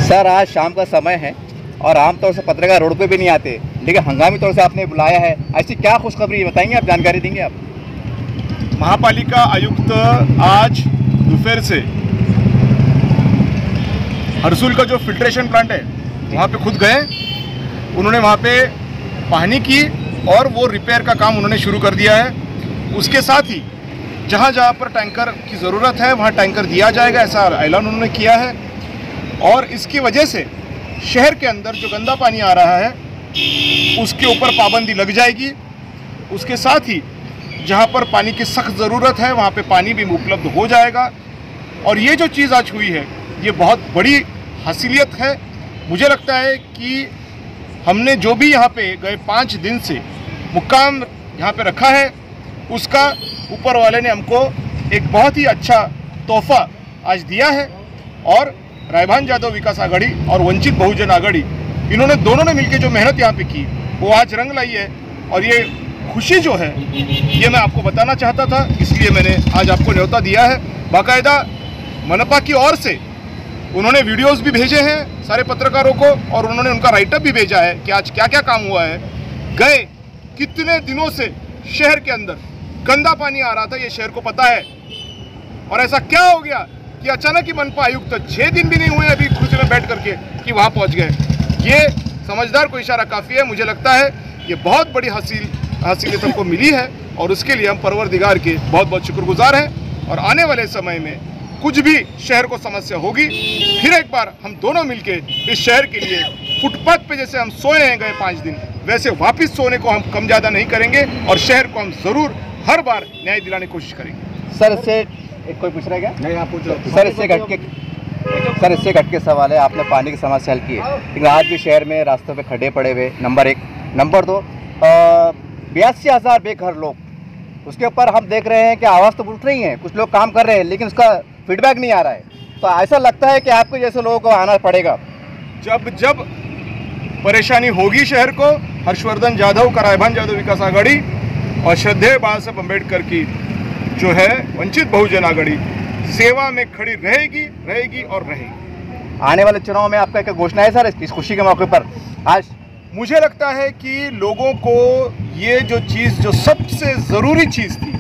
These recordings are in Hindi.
सर आज शाम का समय है और आमतौर से पत्रकार रोड पे भी नहीं आते, लेकिन हंगामी तौर से आपने बुलाया है, ऐसी क्या खुशखबरी बताएंगे आप, जानकारी देंगे आप? महापालिका आयुक्त आज दोपहर से हरसूल का जो फिल्ट्रेशन प्लांट है वहाँ पे खुद गए। उन्होंने वहाँ पे पानी की और वो रिपेयर का काम उन्होंने शुरू कर दिया है। उसके साथ ही जहाँ जहाँ पर टैंकर की ज़रूरत है वहाँ टैंकर दिया जाएगा, ऐसा ऐलान उन्होंने किया है। और इसकी वजह से शहर के अंदर जो गंदा पानी आ रहा है उसके ऊपर पाबंदी लग जाएगी। उसके साथ ही जहाँ पर पानी की सख्त ज़रूरत है वहाँ पे पानी भी उपलब्ध हो जाएगा। और ये जो चीज़ आज हुई है ये बहुत बड़ी हासिलियत है। मुझे लगता है कि हमने जो भी यहाँ पे गए 5 दिन से मुक्काम यहाँ पे रखा है उसका ऊपर वाले ने हमको एक बहुत ही अच्छा तोहफा आज दिया है। और रायभान जादव विकास आघाड़ी और वंचित बहुजन आघाड़ी इन्होंने दोनों ने मिलकर जो मेहनत यहाँ पे की वो आज रंग लाई है। और ये खुशी जो है ये मैं आपको बताना चाहता था, इसलिए मैंने आज आपको न्योता दिया है। बाकायदा मनपा की ओर से उन्होंने वीडियोस भी भेजे हैं सारे पत्रकारों को और उन्होंने उनका राइटअप भी भेजा है कि आज क्या क्या काम हुआ है। गए कितने दिनों से शहर के अंदर गंदा पानी आ रहा था ये शहर को पता है। और ऐसा क्या हो गया कि अचानक ही मनपा आयुक्त 6 दिन भी नहीं हुए अभी खुशी में बैठ करके कि वहाँ पहुँच गए। ये समझदार को इशारा काफ़ी है। मुझे लगता है ये बहुत बड़ी हासिलियत हमको मिली है और उसके लिए हम परवरदिगार के बहुत बहुत शुक्रगुजार हैं। और आने वाले समय में कुछ भी शहर को समस्या होगी फिर एक बार हम दोनों मिलके इस शहर के लिए फुटपाथ पे जैसे हम सोए हैं गए 5 दिन वैसे वापस सोने को हम कम ज़्यादा नहीं करेंगे और शहर को हम ज़रूर हर बार न्याय दिलाने की कोशिश करेंगे। सर इससे कोई पूछ रहा है क्या? नहीं, आप पूछ रहे। इससे घटके सवाल है, आपने पानी की समस्या हल की है लेकिन आज भी शहर में रास्तों पे खड्डे पड़े हुए, नंबर 1। नंबर 2, 82,000 बेघर लोग, उसके ऊपर हम देख रहे हैं कि आवाज़ तो उठ रही है, कुछ लोग काम कर रहे हैं लेकिन उसका फीडबैक नहीं आ रहा है। तो ऐसा लगता है कि आपको जैसे लोगों को आना पड़ेगा। जब परेशानी होगी शहर को, हर्षवर्धन जाधव का रायभान जादव विकास आघाड़ी और श्रद्धेय बाबा साहब अम्बेडकर की जो है वंचित बहुजन आघाड़ी सेवा में खड़ी रहेगी और रहेगी। आने वाले चुनाव में आपका क्या घोषणा है सर इस खुशी के मौके पर? आज मुझे लगता है कि लोगों को ये जो चीज़ जो सबसे ज़रूरी चीज़ थी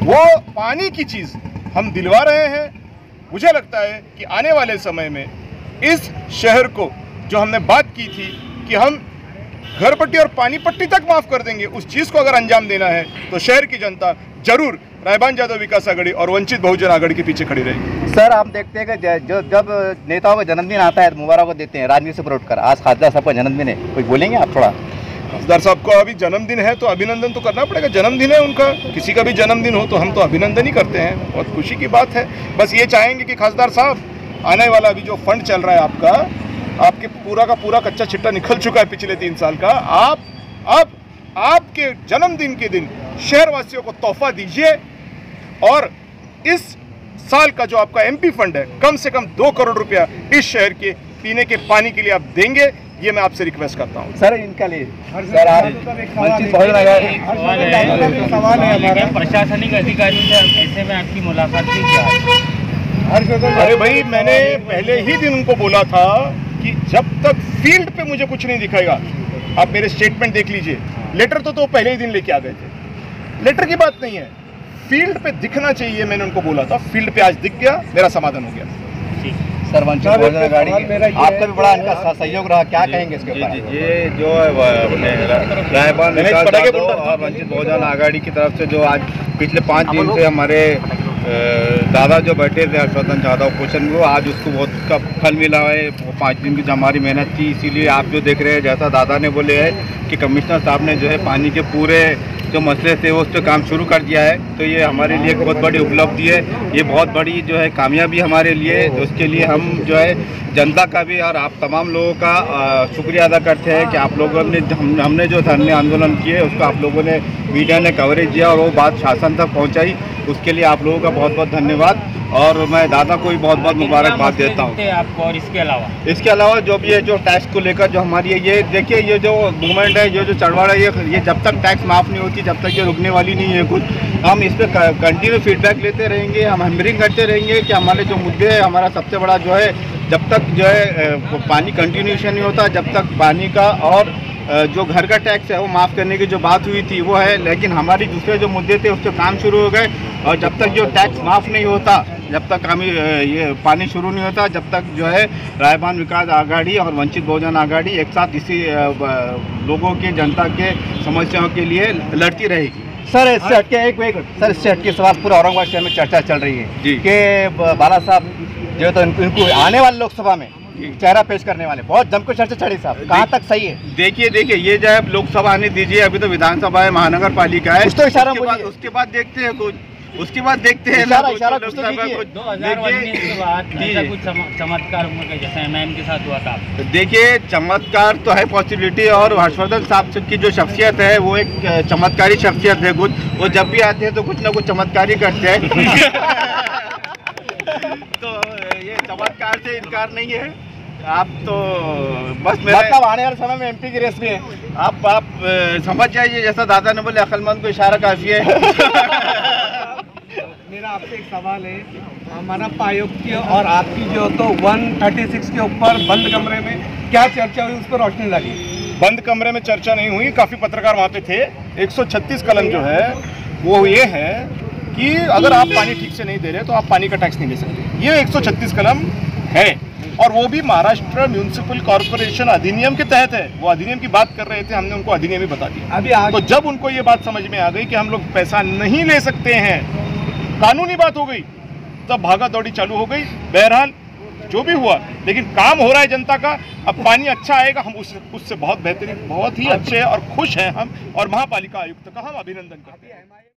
वो पानी की चीज़ हम दिलवा रहे हैं। मुझे लगता है कि आने वाले समय में इस शहर को जो हमने बात की थी कि हम घर पट्टी और पानी पट्टी तक माफ़ कर देंगे, उस चीज़ को अगर अंजाम देना है तो शहर की जनता जरूर रायभान जादव विकास आघाड़ी और वंचित बहुजन आघाड़ी के पीछे खड़ी रहेगी। सर आप देखते हैं कि जब नेताओं का जन्मदिन आता है तो मुबारक को देते हैं राजनीति से उठकर। आज खासदार साहब का जन्मदिन है, कुछ बोलेंगे आप थोड़ा? खासदार साहब को अभी जन्मदिन है तो अभिनंदन तो करना पड़ेगा, जन्मदिन है उनका। किसी का भी जन्मदिन हो तो हम तो अभिनंदन ही करते हैं, बहुत खुशी की बात है। बस ये चाहेंगे कि खासदार साहब आने वाला अभी जो फंड चल रहा है आपका, आपके पूरा का पूरा कच्चा चिट्टा निकल चुका है पिछले 3 साल का, आप अब आपके जन्मदिन के दिन शहरवासियों को तोहफा दीजिए और इस साल का जो आपका एमपी फंड है कम से कम 2 करोड़ रुपया इस शहर के पीने के पानी के लिए आप देंगे, ये मैं आपसे रिक्वेस्ट करता हूँ। सर इनका लिए सर आप सवाल है हमारा प्रशासनिक अधिकारियों से ऐसे में आपकी मुलाकात की क्या? अरे भाई मैंने पहले ही दिन उनको बोला था कि जब तक फील्ड पे मुझे कुछ नहीं दिखाएगा, आप मेरे स्टेटमेंट देख लीजिए, लेटर तो पहले ही दिन लेके आ गए थे। लेटर की बात नहीं है, फील्ड पे दिखना चाहिए, मैंने उनको बोला था। फील्ड पे आज दिख गया, मेरा समाधान हो गया। सर वंचित बहुजन आघाड़ी आपका भी बड़ा इनका सहयोग रहा, क्या कहेंगे इसके ऊपर? ये जो है रायभान विकास जादव और वंचित बहुजन आघाड़ी की तरफ से जो आज पिछले 5 दिन से हमारे दादा जो बैठे थे हर्षवर्धन जाधव क्वेश्चन में, वो आज उसको बहुत का फल मिला है। वो 5 दिन की जो हमारी मेहनत थी, इसीलिए आप जो देख रहे हैं जैसा दादा ने बोले है कि कमिश्नर साहब ने जो है पानी के पूरे जो मसले थे उस पर काम शुरू कर दिया है। तो ये हमारे लिए एक बहुत बड़ी उपलब्धि है, ये बहुत बड़ी जो है कामयाबी हमारे लिए। तो उसके लिए हम जो है जनता का भी और आप तमाम लोगों का शुक्रिया अदा करते हैं कि आप लोगों ने हमने जो धरने आंदोलन किए उसको आप लोगों ने मीडिया ने कवरेज किया और वो बात शासन तक पहुँचाई, उसके लिए आप लोगों का बहुत बहुत धन्यवाद। और मैं दादा को भी बहुत बहुत मुबारकबाद देता हूँ। आपको और इसके अलावा जो भी है, जो टैक्स को लेकर जो हमारी ये देखिए, ये जो मूवमेंट है, जो चढ़वाड़ है, ये जब तक टैक्स माफ़ नहीं होती, जब तक ये रुकने वाली नहीं है कुछ। हम इस पर कंटिन्यू फीडबैक लेते रहेंगे, हम हैमरिंग करते रहेंगे कि हमारे जो मुद्दे हैं, हमारा सबसे बड़ा जो है, जब तक जो है पानी कंटिन्यूशन नहीं होता, जब तक पानी का और जो घर का टैक्स है वो माफ़ करने की जो बात हुई थी वो है, लेकिन हमारी दूसरे जो मुद्दे थे उस पर काम शुरू हो गए। और जब तक जो टैक्स माफ़ नहीं होता, जब तक हमें ये पानी शुरू नहीं होता, जब तक जो है रायबान विकास आघाड़ी और वंचित बहुजन आघाड़ी एक साथ इसी लोगों के, जनता के समस्याओं के लिए लड़ती रहेगी। सर इससे हटके सर इससे हटके सवाल पूरा औरंगाबाद शहर में चर्चा चल रही है जी कि बाला साहब जो है तो इनको आने वाले लोकसभा में चेहरा पेश करने वाले, बहुत जमकर चर्चा चढ़ी साहब, कहाँ तक सही है? देखिए ये जो है लोकसभा आने दीजिए, अभी तो विधानसभा है, महानगर पालिका है, तो इशारा उसके बाद देखते हैं कुछ, उसके बाद देखते हैं इशारा कुछ तो कीजिए। 2019 के बाद ऐसा कुछ चमत्कार जैसे एमआईएम के साथ हुआ था? देखिए चमत्कार तो है पॉसिबिलिटी, और हर्षवर्धन साहब की जो शख्सियत है वो एक चमत्कारी शख्सियत है। कुछ वो जब भी आते हैं तो कुछ ना कुछ चमत्कारी करते हैं तो ये चमत्कार से इनकार नहीं है। आप तो बस मतलब आने वाले समय में एमपी की रेस भी है। आप समझ जाइए, जैसा दादा ने बोले, अक्लमंद को इशारा काफी है। मेरा आपसे एक सवाल है, मानव आयोग की और आपकी जो तो 136 के ऊपर बंद कमरे में क्या चर्चा हुई, उस पर रोशनी डाली? बंद कमरे में चर्चा नहीं हुई, काफ़ी पत्रकार वहाँ पे थे। 136 कलम जो है वो ये है कि अगर आप पानी ठीक से नहीं दे रहे तो आप पानी का टैक्स नहीं ले सकते। ये 136 कलम है, और वो भी महाराष्ट्र म्यूनिसिपल कॉर्पोरेशन अधिनियम के तहत है। वो अधिनियम की बात कर रहे थे, हमने उनको अधिनियम ही बता दिया। तो जब उनको ये बात समझ में आ गई कि हम लोग पैसा नहीं ले सकते हैं, कानूनी बात हो गई, तब भागा दौड़ी चालू हो गई। बहरहाल जो भी हुआ, लेकिन काम हो रहा है जनता का। अब पानी अच्छा आएगा, हम उससे बहुत बेहतरीन, बहुत ही अच्छे और खुश हैं हम, और महापालिका आयुक्त का हम अभिनंदन करते हैं।